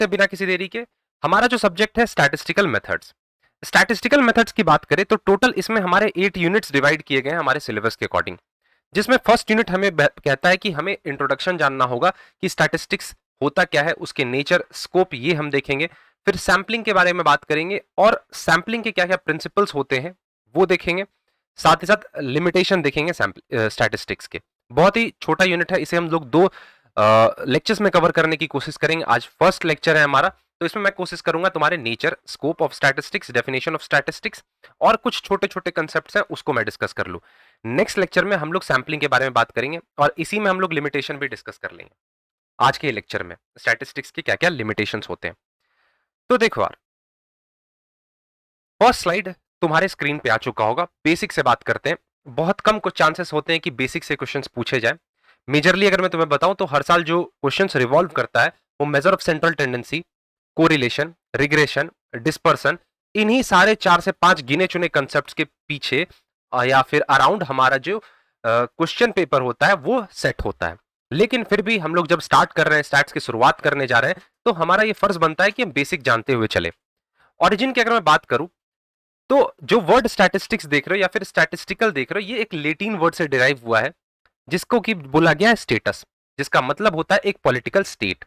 करते हैं बिना किसी देरी के, हमारा जो सब्जेक्ट है स्टैटिस्टिकल मेथड्स। स्टैटिस्टिकल मेथड्स की बात करें तो टोटल इसमें हमारे 8 यूनिट्स डिवाइड किए गए हैं हमारे सिलेबस के अकॉर्डिंग, जिसमें फर्स्ट यूनिट हमें कहता है कि हमें इंट्रोडक्शन जानना होगा कि स्टैटिस्टिक्स होता क्या है, उसके नेचर, स्कोप, ये हम देखेंगे। फिर सैम्पलिंग के बारे में बात करेंगे और सैम्पलिंग के क्या क्या प्रिंसिपल्स होते हैं वो देखेंगे। साथ ही साथ लिमिटेशन देखेंगे स्टैटिस्टिक्स के। बहुत ही छोटा यूनिट है, इसे हम लोग 2 लेक्चर्स में कवर करने की कोशिश करेंगे। आज फर्स्ट लेक्चर है हमारा, तो इसमें मैं कोशिश करूंगा तुम्हारे nature, scope of statistics, definition of statistics और कुछ छोटे छोटे कंसेप्ट्स हैं उसको मैं डिस्कस कर लूं। नेक्स्ट लेक्चर में हम लोग सैम्पलिंग के बारे में बात करेंगे और इसी में हम लोग लिमिटेशन भी डिस्कस कर लेंगे। आज के लेक्चर में स्टैटिस्टिक्स के क्या क्या लिमिटेशंस होते हैं। तो देखो यार, फर्स्ट स्लाइड तुम्हारे स्क्रीन पे आ चुका होगा। बेसिक से बात करते हैं। बहुत कम कुछ चांसेस होते हैं कि बेसिक से क्वेश्चंस पूछे जाए। मेजरली अगर मैं तुम्हें बताऊं तो हर साल जो क्वेश्चंस रिवॉल्व करता है वो measure of central tendency, correlation, regression, dispersion, इन्हीं सारे 4 से 5 गिने चुने कंसेप्ट्स के पीछे या फिर अराउंड हमारा जो क्वेश्चन पेपर होता है वो सेट होता है। लेकिन फिर भी हम लोग जब स्टार्ट कर रहे हैं, स्टैट्स की शुरुआत करने जा रहे हैं, तो हमारा ये फर्ज बनता है कि हम बेसिक जानते हुए चले। ओरिजिन की अगर मैं बात करूं तो जो वर्ड स्टैटिस्टिक्स देख रहे हो या फिर स्टैटिस्टिकल देख रहे हो, ये एक लेटिन वर्ड से डिराइव हुआ है जिसको कि बोला गया है स्टेटस, जिसका मतलब होता है एक political state.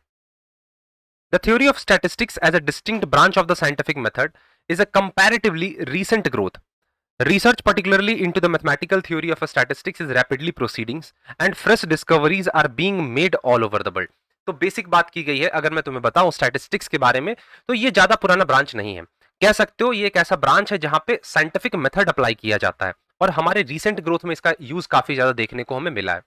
The theory of statistics as a distinct branch of the scientific method is a comparatively recent growth. Research, particularly into the mathematical theory of statistics, is rapidly proceeding and fresh discoveries are being made all over the world. तो basic बात की गई है, अगर मैं तुम्हें बताऊं statistics के बारे में, तो ये ज्यादा पुराना ब्रांच नहीं है। कह सकते हो ये एक ऐसा ब्रांच है जहां पे साइंटिफिक मेथड अप्लाई किया जाता है और हमारे रिसेंट ग्रोथ में इसका यूज काफी ज्यादा देखने को हमें मिला है।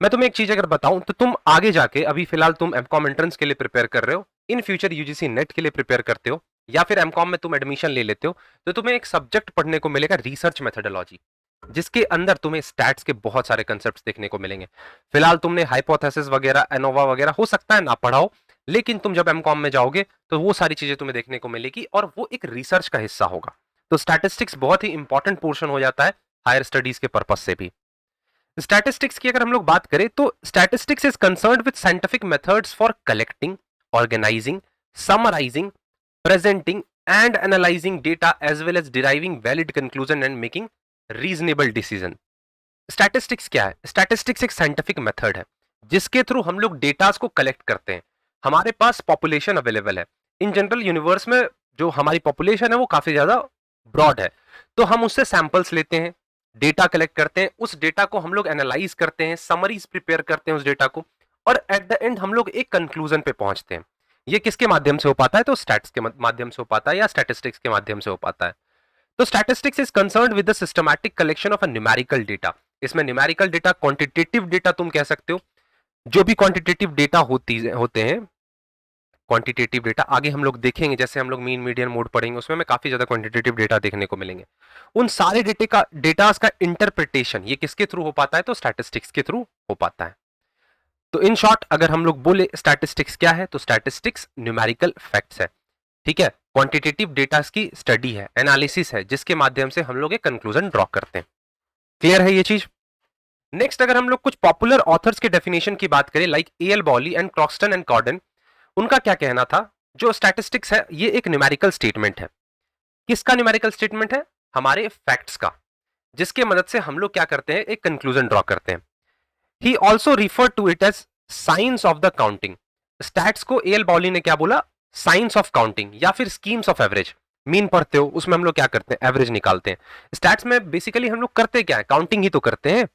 मैं तुम्हें एक चीज अगर बताऊं तो तुम आगे जाके, अभी फिलहाल तुम एमकॉम एंट्रेंस के लिए प्रिपेयर कर रहे हो, इन फ्यूचर यूजीसी नेट के लिए प्रिपेयर करते हो या फिर एमकॉम में तुम एडमिशन ले लेते हो, तो तुम्हें एक सब्जेक्ट पढ़ने को मिलेगा रिसर्च मेथोडोलॉजी, जिसके अंदर तुम्हें स्टैट्स के बहुत सारे कंसेप्ट्स देखने को मिलेंगे। फिलहाल तुमने हाइपोथेसिस वगैरह, एनोवा वगैरह हो सकता है ना पढ़ाओ, लेकिन तुम जब एमकॉम में जाओगे तो वो सारी चीजें तुम्हें देखने को मिलेगी और वो एक रिसर्च का हिस्सा होगा। तो स्टैटिस्टिक्स बहुत ही इंपॉर्टेंट पोर्शन हो जाता है हायर स्टडीज के पर्पज से भी। स्टैटिस्टिक्स की अगर हम लोग बात करें तो statistics is concerned with scientific methods for collecting, organising, summarising, presenting and analysing data as well as deriving valid conclusion and making reasonable decision. Statistics क्या है? स्टैटिस्टिक्स एक साइंटिफिक मेथड है जिसके थ्रू हम लोग डेटास को कलेक्ट करते हैं। हमारे पास पॉपुलेशन अवेलेबल है। इन जनरल यूनिवर्स में जो हमारी पॉपुलेशन है वो काफी ज्यादा ब्रॉड है, तो हम उससे सैंपल्स लेते हैं, डेटा कलेक्ट करते हैं, उस डेटा को हम लोग एनालाइज करते हैं, समरीज प्रिपेयर करते हैं उस डेटा को, और एट द एंड हम लोग एक कंक्लूजन पे पहुंचते हैं। ये किसके माध्यम से हो पाता है? तो स्टैट्स के माध्यम से हो पाता है या स्टैटिस्टिक्स के माध्यम से हो पाता है। तो statistics is concerned with the systematic collection of a numerical data. इसमें न्यूमेरिकल डेटा, क्वांटिटेटिव डेटा तुम कह सकते हो, जो भी क्वांटिटेटिव डेटा होते हैं, क्वांटिटेटिव डेटा आगे हम लोग देखेंगे, जैसे हम लोग मीन मीडियन मोड पढ़ेंगे उसमें हमें काफी ज्यादा क्वांटिटेटिव डेटा देखने को मिलेंगे। उन सारे डेटास का इंटरप्रिटेशन ये किसके थ्रू हो पाता है? तो स्टैटिस्टिक्स के थ्रू हो पाता है। तो इन शॉर्ट अगर हम लोग बोले स्टैटिस्टिक्स क्या है, तो स्टैटिस्टिक्स न्यूमेरिकल फैक्ट्स है, ठीक है, क्वांटिटेटिव डेटा की स्टडी है, एनालिसिस है, जिसके माध्यम से हम लोग एक कंक्लूजन ड्रॉ करते हैं। क्लियर है ये चीज? नेक्स्ट अगर हम लोग कुछ पॉपुलर ऑथर्स के डेफिनेशन की बात करें, like A L Bowley and Croxton and Cowden, उनका क्या कहना था? जो स्टैटिस्टिक्स है ये एक न्यूमेरिकल स्टेटमेंट है। किसका न्यूमेरिकल स्टेटमेंट है? हमारे फैक्ट्स का, जिसके मदद से हम लोग क्या करते हैं? एक कंक्लूजन ड्रॉ करते हैं। He also refer to it as science of the counting. Stats को ए एल बॉली ने क्या बोला? साइंस ऑफ काउंटिंग या फिर स्कीम्स ऑफ एवरेज। मीन पढ़ते हो, उसमें हम लोग क्या करते हैं? एवरेज निकालते हैं। स्टैट्स में बेसिकली हम लोग करते क्या है? काउंटिंग ही तो करते हैं।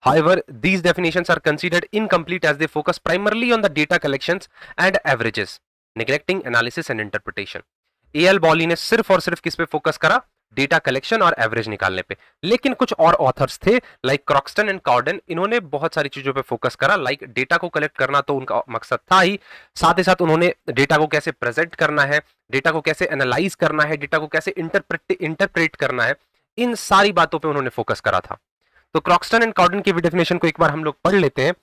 However, these definitions are considered incomplete as they focus primarily on the data collections and averages, neglecting analysis and interpretation. A.L. बॉली ने सिर्फ और सिर्फ किस पे फोकस करा? डेटा कलेक्शन और एवरेज निकालने पे। लेकिन कुछ और ऑथर्स थे लाइक क्रॉक्सटन एंड कॉर्डन, इन्होंने बहुत सारी चीजों पे फोकस करा। लाइक डेटा को कलेक्ट करना तो उनका मकसद था ही साथ उन्होंने डेटा को कैसे प्रेजेंट करना है, डेटा को कैसे एनालाइज करना है, डेटा को कैसे इंटरप्रेट करना है, इन सारी बातों पे उन्होंने फोकस करा था। तो क्रॉक्सटन एंड कॉर्डन की भी डेफिनेशन को एक बार हम लोग पढ़ लेते हैं।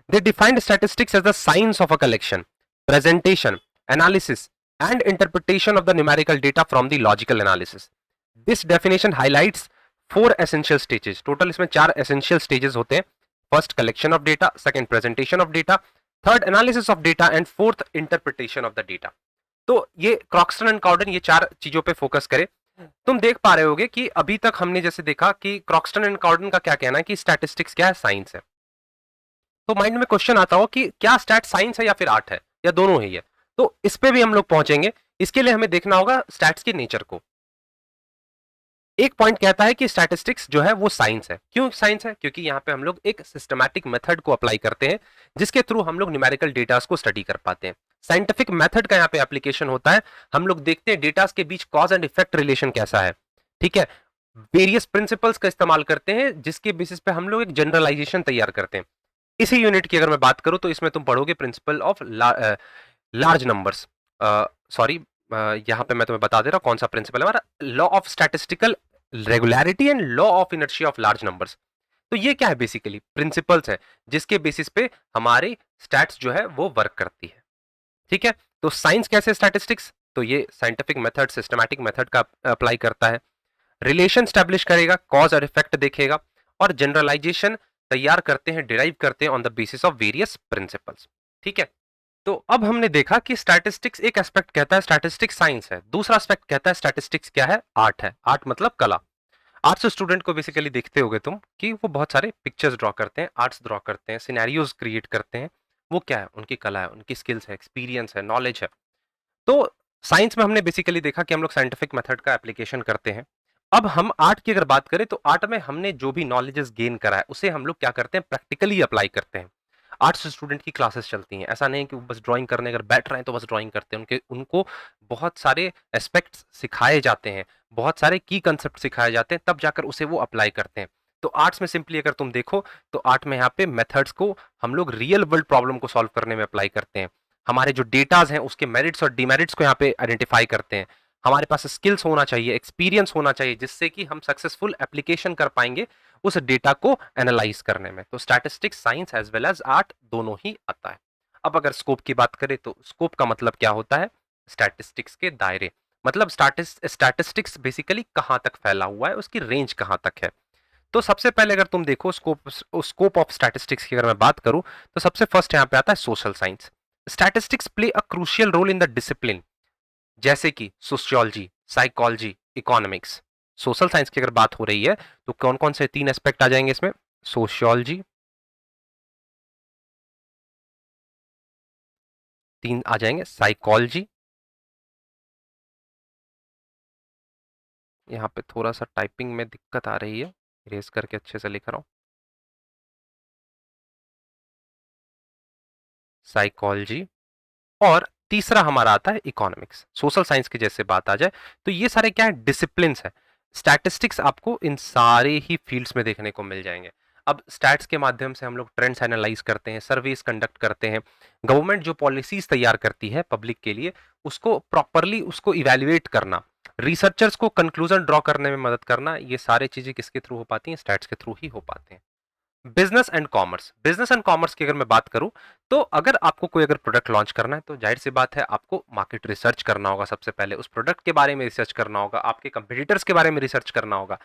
They defined statistics as the science of a collection, presentation, analysis and interpretation of the numerical data from the logical analysis. This definition highlights 4 essential stages. Total इसमें 4 एसेंशियल स्टेजेस होते हैं। First collection of data, second presentation of data, third analysis of data and fourth interpretation of the data. तो ये क्रॉक्सटन and cow dung ये चार चीजों पे focus करे। तुम देख पा रहे होगे कि अभी तक हमने जैसे देखा कि क्रॉक्सटन एंड काउडन का क्या कहना है कि स्टैटिस्टिक्स क्या है, साइंस है। तो माइंड में क्वेश्चन आता हो कि क्या स्टैट साइंस है या फिर आर्ट है या दोनों ही है। तो इस पे भी हम लोग पहुंचेंगे। इसके लिए हमें देखना होगा स्टैट्स के नेचर को। एक पॉइंट कहता है कि स्टैटिस्टिक्स जो है वो साइंस है। क्यों साइंस है? क्योंकि यहाँ पे हम लोग एक सिस्टमैटिक मेथड को अप्लाई करते हैं जिसके थ्रू हम लोग न्यूमेरिकल डेटास को स्टडी कर पाते हैं। साइंटिफिक मेथड का यहाँ पे एप्लीकेशन होता है। हम लोग देखते हैं डेटास के बीच कॉज एंड इफेक्ट रिलेशन कैसा है। ठीक है, वेरियस प्रिंसिपल्स का इस्तेमाल करते हैं जिसके बेसिस पे हम लोग एक जनरलाइजेशन तैयार करते हैं। इसी यूनिट की अगर मैं बात करूं तो इसमें तुम पढ़ोगे principle of large numbers. Sorry, यहाँ पे मैं तुम्हें बता दे रहा हूं कौन सा प्रिंसिपल है हमारा, law of statistical regularity and law of inertia of large numbers. तो ये क्या है? बेसिकली प्रिंसिपल्स है जिसके बेसिस पे हमारी स्टैट्स जो है वो वर्क करती है। ठीक है, तो साइंस कैसे स्टैटिस्टिक्स? तो ये साइंटिफिक मेथड, सिस्टमैटिक मेथड का अप्लाई करता है। रिलेशन स्टैब्लिश करेगा, कॉज और इफेक्ट देखेगा, और जनरलाइजेशन तैयार करते हैं, डिराइव करते हैं on the basis of various principles. ठीक है, तो अब हमने देखा कि स्टैटिस्टिक्स एक एस्पेक्ट कहता है स्टैटिस्टिक्स साइंस है, दूसरा एस्पेक्ट कहता है स्टैटिस्टिक्स क्या है? आर्ट है। आर्ट मतलब कला। आर्ट्स स्टूडेंट को बेसिकली देखते होगे तुम कि वो बहुत सारे पिक्चर्स ड्रॉ करते हैं, आर्ट्स ड्रॉ करते हैं, सिनेरियोज क्रिएट करते हैं। वो क्या है? उनकी कला है, उनकी स्किल्स है, एक्सपीरियंस है, नॉलेज है। तो साइंस में हमने बेसिकली देखा कि हम लोग साइंटिफिक मेथड का एप्लीकेशन करते हैं। अब हम आर्ट की अगर बात करें तो आर्ट में हमने जो भी नॉलेजेस गेन करा है उसे हम लोग क्या करते हैं? प्रैक्टिकली अप्लाई करते हैं। आर्ट्स स्टूडेंट की क्लासेस चलती हैं, ऐसा नहीं कि वो बस ड्राइंग करने अगर बैठ रहे हैं तो बस ड्राइंग करते हैं। उनके उनको बहुत सारे एस्पेक्ट्स सिखाए जाते हैं, बहुत सारे की कंसेप्ट सिखाए जाते हैं, तब जाकर उसे वो अप्लाई करते हैं। तो आर्ट्स में सिंपली अगर तुम देखो तो आर्ट में यहाँ पे मेथड्स को हम लोग रियल वर्ल्ड प्रॉब्लम को सॉल्व करने में अप्लाई करते हैं। हमारे जो डेटाज हैं उसके मेरिट्स और डिमेरिट्स को यहाँ पे आइडेंटिफाई करते हैं। हमारे पास स्किल्स होना चाहिए, एक्सपीरियंस होना चाहिए, जिससे कि हम सक्सेसफुल एप्लीकेशन कर पाएंगे उस डेटा को एनालाइज करने में। तो statistics science as well as art दोनों ही आता है। अब अगर स्कोप की बात करें तो स्कोप का मतलब क्या होता है? स्टैटिस्टिक्स के दायरे। मतलब स्टैटिस्टिक्स बेसिकली कहां तक फैला हुआ है, उसकी रेंज कहां तक है। तो सबसे पहले अगर तुम देखो स्कोप ऑफ स्टैटिस्टिक्स की अगर मैं बात करूं तो सबसे फर्स्ट यहां पे आता है social science. Statistics play a crucial role in the discipline, जैसे कि sociology, psychology, economics. Social science की अगर बात हो रही है तो कौन कौन से तीन एस्पेक्ट आ जाएंगे इसमें? सोशियोलॉजी, तीन आ जाएंगे, साइकोलॉजी, यहाँ पे थोड़ा सा टाइपिंग में दिक्कत आ रही है, इरेज करके अच्छे से लिख रहा हूँ, साइकोलॉजी, और तीसरा हमारा आता है इकोनॉमिक्स। सोशल साइंस की जैसे बात आ जाए तो ये सारे क्या है? डिसिप्लिन्स है। स्टैटिस्टिक्स आपको इन सारे ही फील्ड्स में देखने को मिल जाएंगे। अब स्टैट्स के माध्यम से हम लोग ट्रेंड्स एनालाइज करते हैं, सर्वेस कंडक्ट करते हैं, गवर्नमेंट जो पॉलिसीज तैयार करती है पब्लिक के लिए उसको प्रॉपरली उसको इवेल्युएट करना, रिसर्चर्स को कंक्लूजन ड्रॉ करने में मदद करना, ये सारे चीजें किसके थ्रू हो पाती हैं? स्टैट्स के थ्रू ही हो पाते हैं। Business and commerce. Business and commerce की अगर मैं बात करूं तो अगर आपको कोई अगर प्रोडक्ट लॉन्च करना है तो जाहिर सी बात है आपको मार्केट रिसर्च करना होगा। सबसे पहले उस प्रोडक्ट के बारे में रिसर्च करना होगा, आपके कंपटीटर्स के बारे में रिसर्च करना होगा,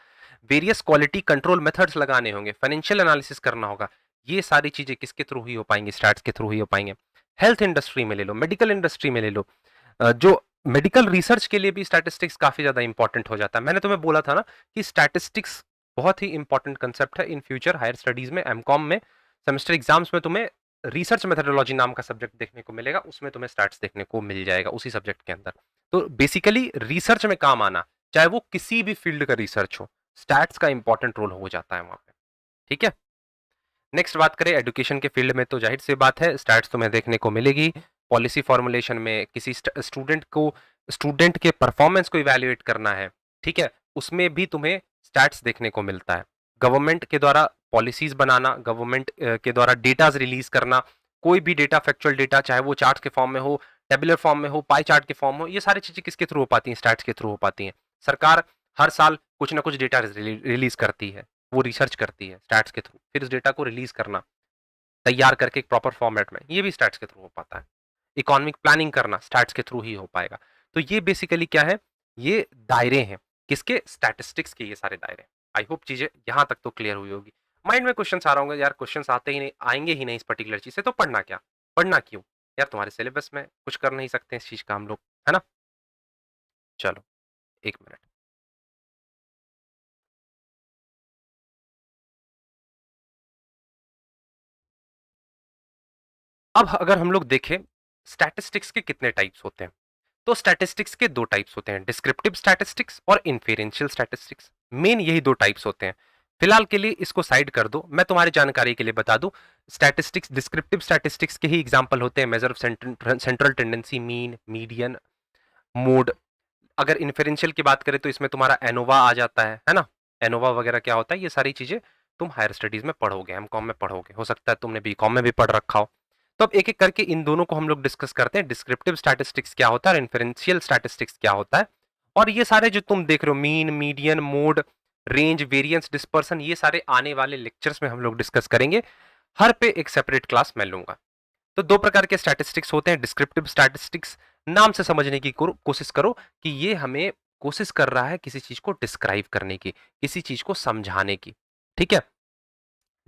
वेरियस क्वालिटी कंट्रोल मेथड्स लगाने होंगे, फाइनेंशियल एनालिसिस करना होगा। ये सारी चीजें किसके थ्रू ही हो पाएंगी? स्टैट्स के थ्रू ही हो पाएंगे। हेल्थ इंडस्ट्री में ले लो, मेडिकल इंडस्ट्री में ले लो, जो मेडिकल रिसर्च के लिए भी स्टैटिस्टिक्स काफी ज्यादा इंपॉर्टेंट हो जाता है। मैंने तुम्हें बोला था ना कि स्टैटिस्टिक्स बहुत ही इंपॉर्टेंट कंसेप्ट है इन फ्यूचर हायर स्टडीज में, एमकॉम में, सेमेस्टर एग्जाम्स में तुम्हें रिसर्च मेथडोलॉजी नाम का सब्जेक्ट देखने को मिलेगा, उसमें तुम्हें स्टैट्स देखने को मिल जाएगा उसी सब्जेक्ट के अंदर। तो बेसिकली रिसर्च में काम आना, चाहे वो किसी भी फील्ड का रिसर्च हो, स्टैट्स का इंपॉर्टेंट रोल हो जाता है वहां पे। ठीक है, नेक्स्ट बात करें एजुकेशन के फील्ड में तो जाहिर सी बात है स्टैट्स तुम्हें देखने को मिलेगी। पॉलिसी फॉर्मुलेशन में किसी स्टूडेंट के परफॉर्मेंस को इवैल्यूएट करना है, ठीक है, उसमें भी तुम्हें स्टैट्स देखने को मिलता है। गवर्नमेंट के द्वारा पॉलिसीज बनाना, गवर्नमेंट के द्वारा डेटाज रिलीज करना, कोई भी डेटा, फैक्चुअल डेटा, चाहे वो चार्ट के फॉर्म में हो, टेबुलर फॉर्म में हो, पाई चार्ट के फॉर्म हो, ये सारी चीजें किसके थ्रू हो पाती हैं? स्टैट्स के थ्रू हो पाती हैं। सरकार हर साल कुछ ना कुछ डेटा रिलीज करती है, वो रिसर्च करती है स्टैट्स के थ्रू, फिर उस डेटा को रिलीज करना, तैयार करके एक प्रॉपर फॉर्मेट में, ये भी स्टैट्स के थ्रू हो पाता है। इकोनॉमिक प्लानिंग करना स्टैट्स के थ्रू ही हो पाएगा। तो ये बेसिकली क्या है? ये दायरे हैं किसके? स्टैटिस्टिक्स के, ये सारे दायरे। आई होप चीजें यहां तक तो क्लियर हुई होगी। माइंड में क्वेश्चन आ रहा होंगे, यार क्वेश्चन आते ही नहीं, आएंगे ही नहीं इस पर्टिकुलर चीज से, तो पढ़ना क्या? पढ़ना क्यों यार, तुम्हारे सिलेबस में कुछ कर नहीं सकते इस चीज का हम लोग, है ना। चलो 1 मिनट। अब अगर हम लोग देखें स्टैटिस्टिक्स के कितने टाइप्स होते हैं, तो स्टैटिस्टिक्स के दो टाइप्स होते हैं, डिस्क्रिप्टिव स्टैटिस्टिक्स और इन्फेरेंशियल स्टैटिस्टिक्स। मेन यही दो टाइप्स होते हैं। फिलहाल के लिए इसको साइड कर दो, मैं तुम्हारी जानकारी के लिए बता दूं, स्टैटिस्टिक्स डिस्क्रिप्टिव स्टैटिस्टिक्स के ही एग्जांपल होते हैं measure of central tendency, mean, median, mode. अगर इन्फेरेंशियल की बात करें तो इसमें तुम्हारा एनोवा आ जाता है ना। एनोवा वगैरह क्या होता है, ये सारी चीजें तुम हायर स्टडीज में पढ़ोगे, एमकॉम में पढ़ोगे, हो सकता है तुमने बीकॉम में भी पढ़ रखा हो। तो अब एक एक करके इन दोनों को हम लोग डिस्कस करते हैं, डिस्क्रिप्टिव स्टैटिस्टिक्स क्या होता है और इन्फेरेंशियल स्टैटिस्टिक्स क्या होता है। और ये सारे जो तुम देख रहे हो, mean, median, mode, range, variance, dispersion, ये सारे आने वाले लेक्चर्स में हम लोग डिस्कस करेंगे। हर पे एक सेपरेट क्लास मैं लूंगा। तो दो प्रकार के स्टैटिस्टिक्स होते हैं, डिस्क्रिप्टिव स्टैटिस्टिक्स, नाम से समझने की कोशिश करो कि ये हमें कोशिश कर रहा है किसी चीज को डिस्क्राइब करने की, किसी चीज को समझाने की, ठीक है।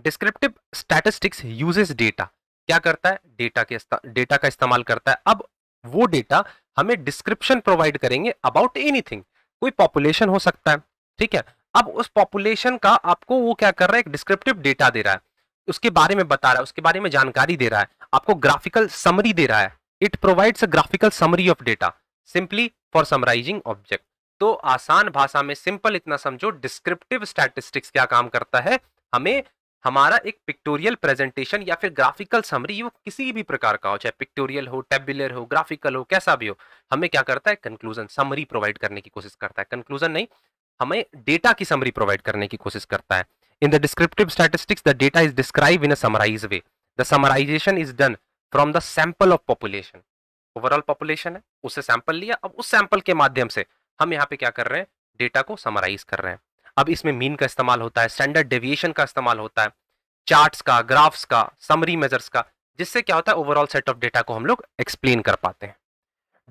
डिस्क्रिप्टिव स्टैटिस्टिक्स यूजेस डेटा, क्या करता है, डेटा का इस्तेमाल करता है। अब वो डेटा हमें डिस्क्रिप्शन प्रोवाइड करेंगे अबाउट एनीथिंग, कोई पॉपुलेशन हो सकता है, ठीक है। अब उस पॉपुलेशन का आपको वो क्या कर रहा है, एक डिस्क्रिप्टिव डेटा दे रहा है, उसके बारे में बता रहा है, उसके बारे में जानकारी दे रहा है, आपको ग्राफिकल समरी दे रहा है। It provides a graphical summary of data simply for summarising object. तो आसान भाषा में सिंपल इतना समझो, डिस्क्रिप्टिव स्टैटिस्टिक्स क्या काम करता है, हमें हमारा एक पिक्टोरियल प्रेजेंटेशन या फिर ग्राफिकल समरी, वो किसी भी प्रकार का हो, चाहे पिक्टोरियल हो, टेबुलर हो, ग्राफिकल हो, कैसा भी हो, हमें क्या करता है, कंक्लूजन समरी प्रोवाइड करने की कोशिश करता है। कंक्लूजन नहीं, हमें डेटा की समरी प्रोवाइड करने की कोशिश करता है। In the descriptive statistics the data is describe in a summarise way. The summarisation is done from the sample of population. Overall population है, उससे सैंपल लिया, अब उस सैंपल के माध्यम से हम यहाँ पे क्या कर रहे हैं, डेटा को समराइज कर रहे हैं। अब इसमें मीन का इस्तेमाल होता है, स्टैंडर्ड डेविएशन का इस्तेमाल होता है, चार्ट्स का, ग्राफ्स का, समरी मेजर्स का, जिससे क्या होता है, ओवरऑल सेट ऑफ डेटा को हम लोग एक्सप्लेन कर पाते हैं।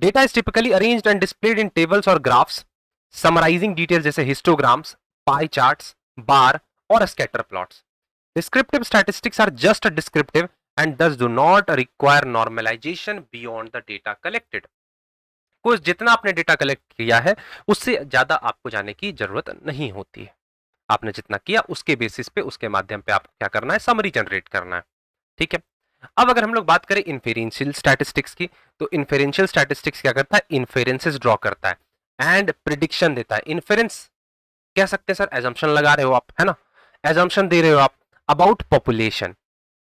Data is typically arranged and displayed in tables और ग्राफ्स समराइजिंग डिटेल, जैसे हिस्टोग्राम्स, पाई चार्ट्स, बार और scatter plots. Descriptive statistics are just descriptive and thus do not require normalization beyond the data collected। कुछ जितना आपने data collect किया है उससे ज्यादा आपको जाने की जरूरत नहीं होती है। आपने जितना किया उसके बेसिस पे, उसके माध्यम पे आपको क्या करना है, समरी जनरेट करना है, ठीक है। अब अगर हम लोग बात करें इन्फेरेंशियल स्टैटिस्टिक्स की, तो इन्फेरेंशियल स्टैटिस्टिक्स क्या करता है, इन्फेरेंसेस ड्रॉ करता है एंड प्रिडिक्शन देता है। इन्फेरेंस कह सकते हैं सर, एजम्पशन लगा रहे हो आप, है ना, एजम्पशन दे रहे हो आप अबाउट पॉपुलेशन।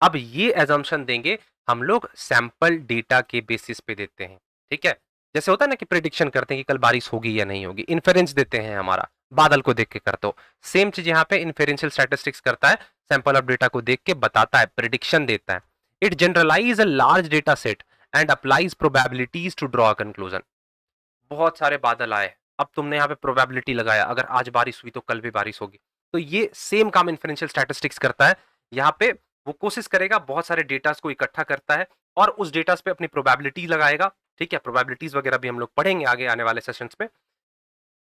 अब ये एजम्पशन देंगे हम लोग सैंपल डेटा के बेसिस पे देते हैं, ठीक है। जैसे होता है ना कि प्रिडिक्शन करते हैं कि कल बारिश होगी या नहीं होगी, इन्फेरेंस देते हैं हमारा, बादल को देख के करते हो। सेम चीज यहाँ पे इन्फेरेंशियल स्टैटिस्टिक्स करता है, सैंपल ऑफ डेटा को देख के बताता है, प्रिडिक्शन देता है। It generalise a large data set and applies probabilities to draw a conclusion. बहुत सारे बादल आए, अब तुमने यहाँ पे प्रोबेबिलिटी लगाया, अगर आज बारिश हुई तो कल भी बारिश होगी। तो ये सेम काम इन्फेरेंशियल स्टैटिस्टिक्स करता है। यहाँ पे वो कोशिश करेगा, बहुत सारे डेटास को इकट्ठा करता है और उस डेटास पे अपनी प्रोबेबिलिटी लगाएगा, ठीक है। प्रोबेबिलिटीज वगैरह भी हम लोग पढ़ेंगे आगे आने वाले सेशंस में।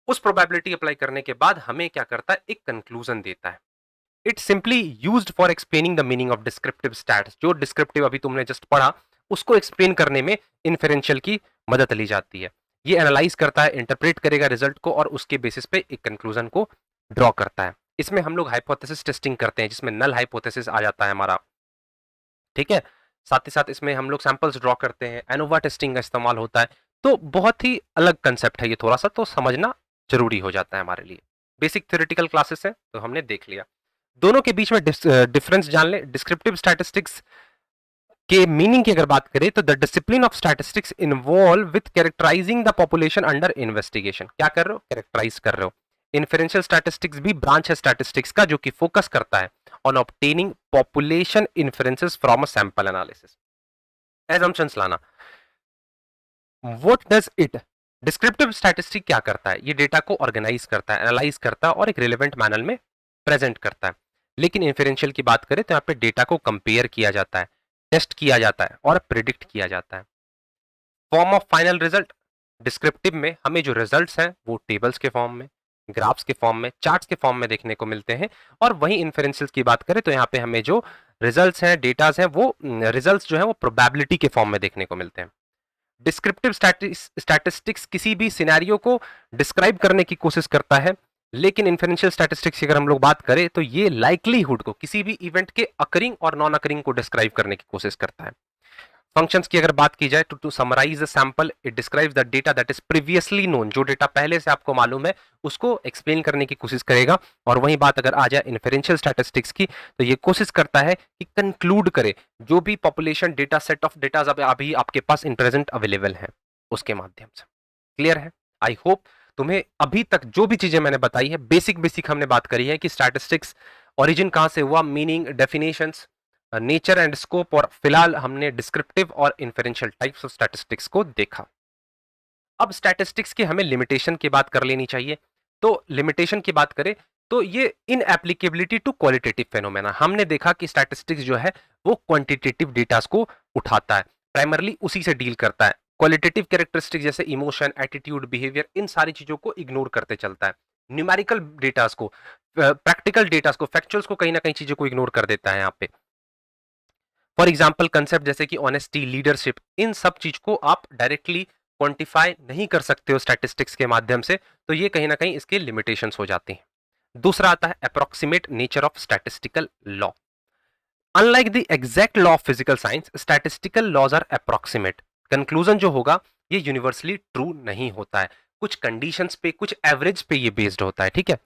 उस प्रोबेबिलिटी अप्लाई करने के बाद हमें क्या करता है, एक कंक्लूजन देता है। It simply used for explaining the meaning of descriptive stats. जो डिस्क्रिप्टिव अभी तुमने जस्ट पढ़ा, उसको एक्सप्लेन करने में इन्फेरेंशियल की मदद ली जाती है। ये एनालाइज करता है, इंटरप्रेट करेगा रिजल्ट को और उसके बेसिस पे एक कंक्लूजन को ड्रॉ करता है। इसमें हम लोग हाइपोथेसिस टेस्टिंग करते हैं, जिसमें नल हाइपोथेसिस आ जाता है हमारा, ठीक है। साथ ही साथ इसमें हम लोग सैंपल्स ड्रॉ करते हैं, एनोवा टेस्टिंग का इस्तेमाल होता है। तो बहुत ही अलग कंसेप्ट है ये, थोड़ा सा तो समझना जरूरी हो जाता है हमारे लिए। बेसिक थ्योरेटिकल क्लासेस है तो हमने देख लिया। दोनों के बीच में डिफरेंस जान ले। डिस्क्रिप्टिव स्टैटिस्टिक्स के मीनिंग की अगर बात करें तो the discipline of statistics involve with characterising the population under investigation. क्या कर रहे हो, कैरेक्टराइज कर रहे हो। इन्फेरेंशियल स्टैटिस्टिक्स भी ब्रांच है स्टैटिस्टिक्स का, जो कि फोकस करता है on obtaining population inferences from a sample analysis, assumptions लाना। What does it, descriptive statistic क्या करता है, ये डेटा को ऑर्गेनाइज करता है, एनालाइज करता है और एक रिलेवेंट मैनर में प्रेजेंट करता है। लेकिन इन्फेरेंशियल की बात करें तो यहाँ पे डेटा को कंपेयर किया जाता है, टेस्ट किया जाता है और प्रिडिक्ट किया जाता है। Form of final result, descriptive में हमें जो रिजल्ट्स हैं वो टेबल्स के फॉर्म में, ग्राफ्स के फॉर्म में, चार्ट्स के फॉर्म में देखने को मिलते हैं। और वहीं इन्फेरेंशियल की बात करें तो यहाँ पे हमें जो रिजल्ट्स हैं, डेटाज हैं, वो रिजल्ट्स जो है वो प्रोबेबिलिटी के फॉर्म में देखने को मिलते हैं। डिस्क्रिप्टिव स्टैटिस्टिक्स किसी भी सिनेरियो को डिस्क्राइब करने की कोशिश करता है, लेकिन इन्फेरेंशियल स्टैटिस्टिक्स की अगर हम लोग बात करें तो ये लाइकलीहुड को, किसी भी इवेंट के अकरिंग और नॉन अकरिंग को डिस्क्राइब करने की कोशिश करता है। फंक्शंस की अगर बात की जाए to summarise the sample, it describes the data that is previously known, जो डेटा पहले से आपको मालूम है उसको एक्सप्लेन करने की कोशिश करेगा। और वही बात अगर आ जाए इन्फेरेंशियल स्टैटिस्टिक्स की, तो ये कोशिश करता है कि कंक्लूड करे जो भी population data set of data अभी आपके पास इन प्रेजेंट अवेलेबल है उसके माध्यम से। क्लियर है? आई होप तुम्हें अभी तक जो भी चीजें मैंने बताई है, बेसिक बेसिक हमने बात करी है कि स्टैटिस्टिक्स ओरिजिन कहां से हुआ, meaning, definitions, nature and scope, और फिलहाल हमने डिस्क्रिप्टिव और इन्फेरेंशियल टाइप्स ऑफ स्टैटिस्टिक्स को देखा। अब स्टैटिस्टिक्स की हमें लिमिटेशन की बात कर लेनी चाहिए। तो लिमिटेशन की बात करें तो ये इन एप्लीकेबिलिटी टू क्वालिटेटिव फेनोमेना, हमने देखा कि स्टैटिस्टिक्स जो है वो क्वांटिटेटिव डेटास को उठाता है, प्राइमरली उसी से डील करता है। क्वालिटेटिव कैरेक्टरिस्टिक जैसे इमोशन, एटीट्यूड, बिहेवियर, इन सारी चीजों को इग्नोर करते चलता है। न्यूमेरिकल डेटास को, प्रैक्टिकल डेटास को, फैक्चुअल्स को, कहीं ना कहीं चीजों को इग्नोर कर देता है यहाँ पे। फॉर एग्जाम्पल कंसेप्ट जैसे कि ऑनेस्टी, लीडरशिप, इन सब चीज को आप डायरेक्टली क्वांटिफाई नहीं कर सकते हो स्टैटिस्टिक्स के माध्यम से, तो ये कहीं ना कहीं इसके लिमिटेशंस हो जाती हैं। दूसरा आता है approximate nature of statistical law. Unlike the exact law of physical science, statistical laws are approximate. Conclusion जो होगा ये यूनिवर्सली ट्रू नहीं होता है, कुछ कंडीशंस पे, कुछ एवरेज पे ये बेस्ड होता है। ठीक है,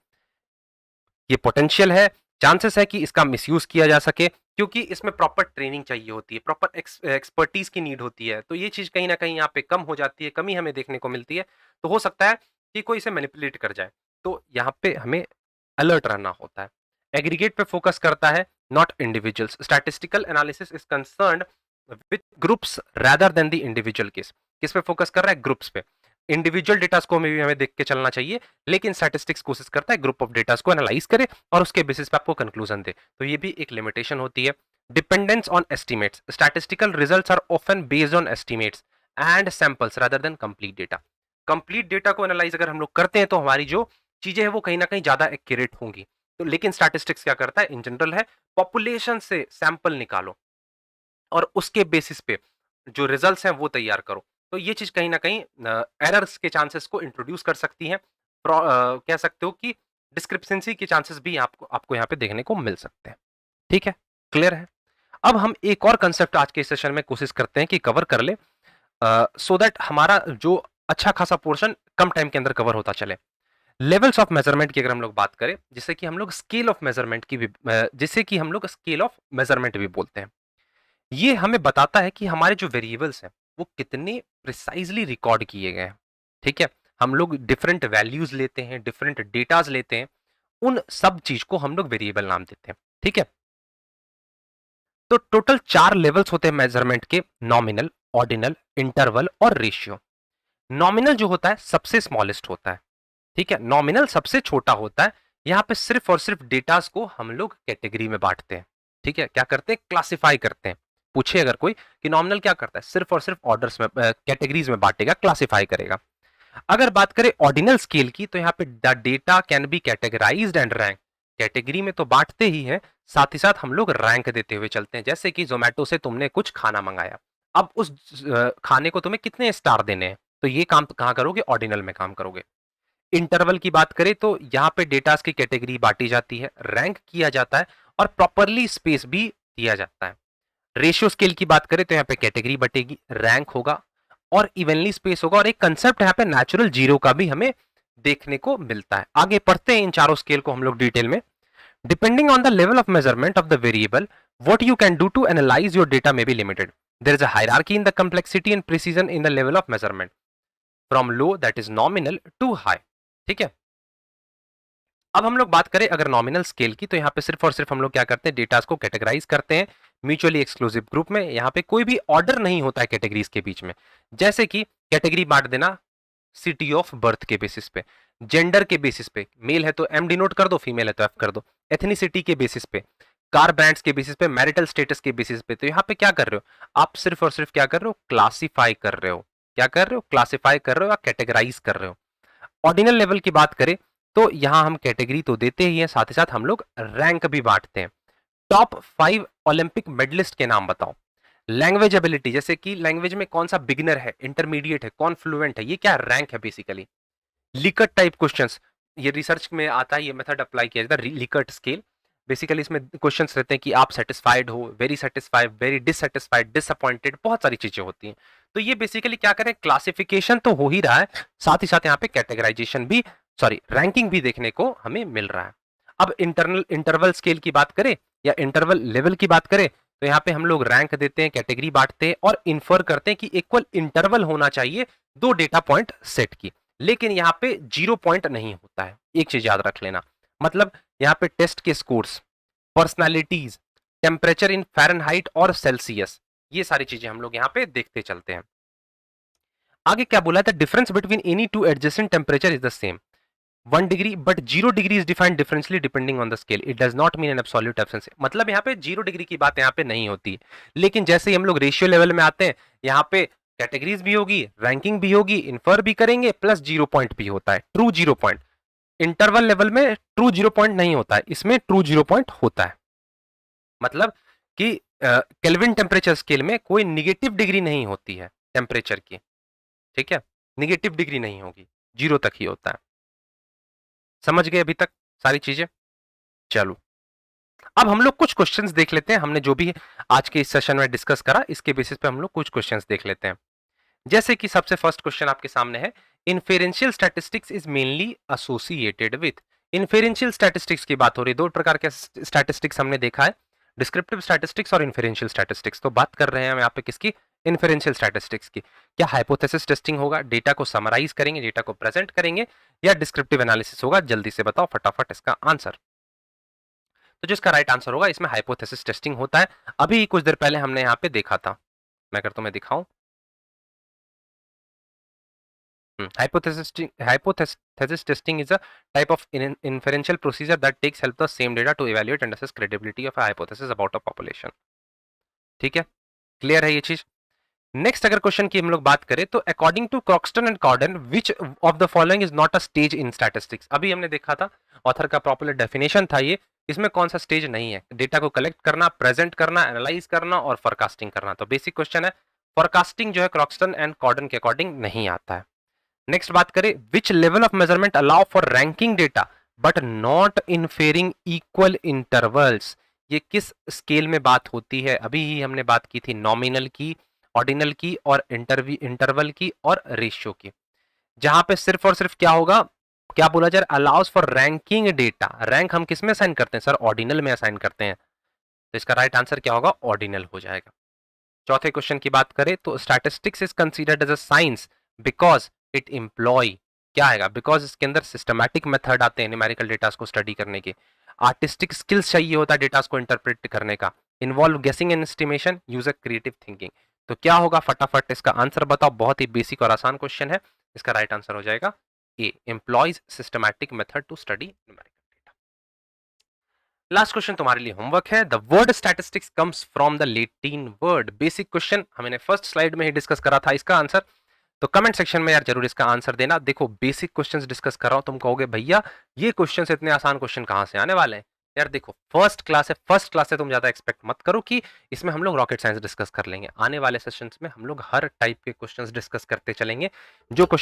ये पोटेंशियल है, चांसेस है कि इसका मिसयूज किया जा सके, क्योंकि इसमें प्रॉपर ट्रेनिंग चाहिए होती है, प्रॉपर एक्सपर्टीज की नीड होती है। तो ये चीज कहीं ना कहीं यहाँ पे कम हो जाती है, कमी हमें देखने को मिलती है। तो हो सकता है कि कोई इसे मैनिपुलेट कर जाए, तो यहाँ पे हमें अलर्ट रहना होता है। एग्रीगेट पे फोकस करता है, not individuals. Statistical analysis is concerned with groups rather than the individual case. किस पे फोकस कर रहा है? ग्रुप्स पे। इंडिविजुअल डेटा को हमें देख के चलना चाहिए, लेकिन स्टैटिस्टिक्स कोशिश करता है ग्रुप ऑफ डेटा को एनालाइज करे और उसके बेसिस पे आपको कंक्लूजन दे। तो ये भी एक लिमिटेशन होती है। Dependence on estimates, statistical results are often based on estimates and samples rather than complete data. Complete data को एनालाइज अगर हम लोग करते हैं तो हमारी जो चीजें हैं वो कहीं ना कहीं ज्यादा एक्यूरेट होंगी। तो लेकिन स्टैटिस्टिक्स क्या करता है? इन जनरल है, पॉपुलेशन से सैंपल निकालो और उसके बेसिस पे जो रिजल्ट्स हैं वो तैयार करो। तो ये चीज कहीं ना कहीं एरर्स के चांसेस को इंट्रोड्यूस कर सकती है। कह सकते हो कि डिस्क्रिप्शंसी के चांसेस भी आपको आपको यहाँ पे देखने को मिल सकते हैं। ठीक है, क्लियर है? अब हम एक और कंसेप्ट आज के सेशन में कोशिश करते हैं कि कवर कर ले, सो दैट हमारा जो अच्छा खासा पोर्शन कम टाइम के अंदर कवर होता चले। लेवल्स ऑफ मेजरमेंट की अगर हम लोग बात करें, जिसे कि हम लोग स्केल ऑफ मेजरमेंट की भी जिसे कि हम लोग स्केल ऑफ मेजरमेंट भी बोलते हैं, ये हमें बताता है कि हमारे जो वेरिएबल्स हैं वो कितने प्रिसाइजली रिकॉर्ड किए गए हैं। ठीक है, हम लोग डिफरेंट वैल्यूज लेते हैं, डिफरेंट डेटाज लेते हैं, उन सब चीज को हम लोग वेरिएबल नाम देते हैं। ठीक है, तो टोटल 4 लेवल्स होते हैं मेजरमेंट के: नॉमिनल, ऑर्डिनल, इंटरवल और रेशियो। नॉमिनल जो होता है सबसे स्मॉलेस्ट होता है। ठीक है, नॉमिनल सबसे छोटा होता है। यहाँ पे सिर्फ और सिर्फ डेटास को हम लोग कैटेगरी में बांटते हैं। ठीक है, क्या करते हैं? क्लासिफाई करते हैं। पूछे अगर कोई कि नॉमिनल क्या करता है, सिर्फ और सिर्फ ऑर्डर्स में, कैटेगरीज में बांटेगा, क्लासिफाई करेगा। अगर बात करें ऑर्डिनल स्केल की, तो यहाँ पे the data can be categorised and rank. Category में तो बांटते ही हैं, साथ ही साथ हम लोग रैंक देते हुए चलते हैं। जैसे कि जोमेटो से तुमने कुछ खाना मंगाया, अब उस खाने को तुम्हें कितने स्टार देने हैं, तो ये काम कहाँ करोगे? ऑर्डिनल में काम करोगे। इंटरवल की बात करें तो यहाँ पे डेटास की कैटेगरी बांटी जाती है, रैंक किया जाता है और प्रॉपरली स्पेस भी दिया जाता है। रेशियो स्केल की बात करें तो यहाँ पे कैटेगरी बटेगी, रैंक होगा और इवनली स्पेस होगा, और एक कंसेप्ट यहाँ पे नेचुरल जीरो का भी हमें देखने को मिलता है। आगे पढ़ते हैं इन चारों स्केल को हम लोग डिटेल में। Depending on the level of measurement of the variable, what you can do to analyze your data may be limited. There is a hierarchy in the complexity and precision in the level of measurement, from low, that is nominal, to high. ठीक है, अब हम लोग बात करें अगर nominal scale की, तो यहाँ पे सिर्फ और सिर्फ हम लोग क्या करते हैं? डेटा को कैटेगराइज करते हैं म्यूचुअली एक्सक्लूसिव ग्रुप में। यहाँ पे कोई भी ऑर्डर नहीं होता है कैटेगरीज के बीच में। जैसे कि कैटेगरी बांट देना सिटी ऑफ बर्थ के बेसिस पे, जेंडर के बेसिस पे, मेल है तो एम डिनोट कर दो, फीमेल है तो एफ कर दो, एथनिसिटी के बेसिस पे, कार ब्रांड्स के बेसिस पे, मैरिटल स्टेटस के बेसिस पे। तो यहाँ पे क्या कर रहे हो आप? सिर्फ और सिर्फ क्या कर रहे हो? क्लासिफाई कर रहे हो। क्या कर रहे हो? क्लासिफाई कर रहे हो या कैटेगराइज कर रहे हो। ऑर्डिनल लेवल की बात करें तो यहां हम कैटेगरी तो देते ही हैं, साथ ही साथ हम लोग रैंक भी बांटते हैं। टॉप 5 ओलंपिक मेडलिस्ट के नाम बताओ। लैंग्वेज एबिलिटी, जैसे कि लैंग्वेज में कौन सा बिगिनर है, इंटरमीडिएट है, कौन फ्लुएंट है, ये क्या रैंक है बेसिकली। लिकट टाइप क्वेश्चंस, ये रिसर्च में आता है, ये मेथड अप्लाई किया जाता है, लिकट स्केल। बेसिकली इसमें क्वेश्चंस रहते हैं कि आप सेटिस्फाइड हो, very satisfied, very dissatisfied, disappointed, बहुत सारी चीजें होती हैं। तो ये बेसिकली क्या करें, क्लासिफिकेशन तो हो ही रहा है, साथ ही साथ यहाँ पे कैटेगराइजेशन भी, सॉरी रैंकिंग भी देखने को हमें मिल रहा है। अब इंटरवल स्केल की बात करें या इंटरवल लेवल की बात करें, तो यहाँ पे हम लोग रैंक देते हैं, कैटेगरी बांटते हैं और इन्फर करते हैं कि इक्वल इंटरवल होना चाहिए दो डेटा पॉइंट सेट की। लेकिन यहाँ पे 0 पॉइंट नहीं होता है, एक चीज याद रख लेना। मतलब यहाँ पे टेस्ट के scores, personalities, temperature in Fahrenheit और सेल्सियस, ये सारी चीजें हम लोग यहाँ पे देखते चलते हैं। आगे क्या बोला था, difference between any two adjacent temperature is the same 1 degree but 0 degree is defined differently depending on the scale, it does not mean an absolute absence. मतलब यहाँ पे 0 डिग्री की बात यहाँ पे नहीं होती, लेकिन जैसे ही हम लोग रेशियो लेवल में आते हैं, यहाँ पे कैटेगरीज भी होगी, रैंकिंग भी होगी, इन्फर भी करेंगे, प्लस 0 पॉइंट भी होता है, ट्रू 0 पॉइंट। इंटरवल लेवल में ट्रू 0 पॉइंट नहीं होता है, इसमें ट्रू 0 पॉइंट होता है। मतलब कि केल्विन टेम्परेचर स्केल में कोई निगेटिव डिग्री नहीं होती है टेम्परेचर की, ठीक है, निगेटिव डिग्री नहीं होगी, 0 तक ही होता है। समझ गए अभी तक सारी चीजें। चलो अब हम लोग कुछ क्वेश्चंस देख लेते हैं, हमने जो भी आज के इस सेशन में डिस्कस करा इसके बेसिस पे हम लोग कुछ क्वेश्चंस देख लेते हैं। जैसे कि सबसे फर्स्ट क्वेश्चन आपके सामने है, inferential statistics is mainly associated with. Inferential statistics की बात हो रही है, दो प्रकार के स्टैटिस्टिक्स हमने देखा है, डिस्क्रिप्टिव स्टैटिस्टिक्स और इन्फेरेंशियल स्टैटिस्टिक्स। तो बात कर रहे हैं हम यहाँ पे किसकी, इन्फेरेंशियल स्टैटिस्टिक्स की। क्या हाइपोथेसिस टेस्टिंग होगा, डेटा को समराइज करेंगे, डेटा को प्रेजेंट करेंगे, या डिस्क्रिप्टिव एनालिसिस होगा? जल्दी से बताओ फटाफट इसका आंसर। तो जिसका राइट आंसर होगा, इसमें हाइपोथेसिस टेस्टिंग होता है। अभी कुछ देर पहले हमने यहाँ पे देखा था, मैं अगर तुम्हें दिखाऊं, hypothesis testing is a type of inferential procedure that takes help the same data to evaluate and assess credibility of a hypothesis about a population। ठीक है, क्लियर है ये चीज। नेक्स्ट अगर क्वेश्चन की हम लोग बात करें, तो according to Croxton and Cowden which of the following is not a stage in statistics. अभी हमने देखा था, ऑथर का प्रॉपर डेफिनेशन था ये, इसमें कौन सा स्टेज नहीं है, डेटा को कलेक्ट करना, प्रेजेंट करना, एनालाइज करना और फोरकास्टिंग करना। तो बेसिक क्वेश्चन है, फोरकास्टिंग जो है क्रॉक्सटन एंड कॉर्डन के अकॉर्डिंग नहीं आता है। नेक्स्ट बात करें, which level of measurement allow for ranking data but not inferring equal intervals. ये किस स्केल में बात होती है? अभी ही हमने बात की थी नॉमिनल की, ऑर्डिनल की और इंटरवल की और रेशियो की, जहां पे सिर्फ और सिर्फ क्या होगा, क्या बोला जाए, allow us for ranking data. Rank हम किस में असाइन करते हैं सर? ऑर्डिनल में असाइन करते हैं। तो इसका राइट आंसर क्या होगा? ऑर्डिनल हो जाएगा। चौथे क्वेश्चन की बात करें, तो statistics is considered as a science because it employ, क्या आएगा? बिकॉज इसके अंदर सिस्टमैटिक मेथड आते हैं न्यूमेरिकल डेटा को स्टडी करने के, आर्टिस्टिक स्किल्स चाहिए होता है डेटा को इंटरप्रेट करने का, इन्वॉल्व गेसिंग and estimation, use a creative thinking. तो क्या होगा, फटाफट इसका आंसर बताओ। बहुत ही बेसिक और आसान क्वेश्चन है, इसका राइट आंसर हो जाएगा A, employs systematic method to study numerical data. Last question तुम्हारे लिए होमवर्क है, the word statistics comes from the Latin word. Basic question हमने फर्स्ट स्लाइड में ही डिस्कस करा था, इसका आंसर तो कमेंट सेक्शन में यार जरूर इसका आंसर देना। देखो बेसिक क्वेश्चंस डिस्कस कर रहा हूं, तुम कहोगे भैया ये क्वेश्चंस इतने आसान क्वेश्चन कहां से आने वाले हैं? यार देखो फर्स्ट क्लास है, फर्स्ट क्लास से तुम ज्यादा एक्सपेक्ट मत करो कि इसमें हम लोग रॉकेट साइंस डिस्कस कर लेंगे। आने वाले सेशंस में हम लोग हर टाइप के क्वेश्चंस डिस्कस करते चलेंगे। जो क्वेश्चन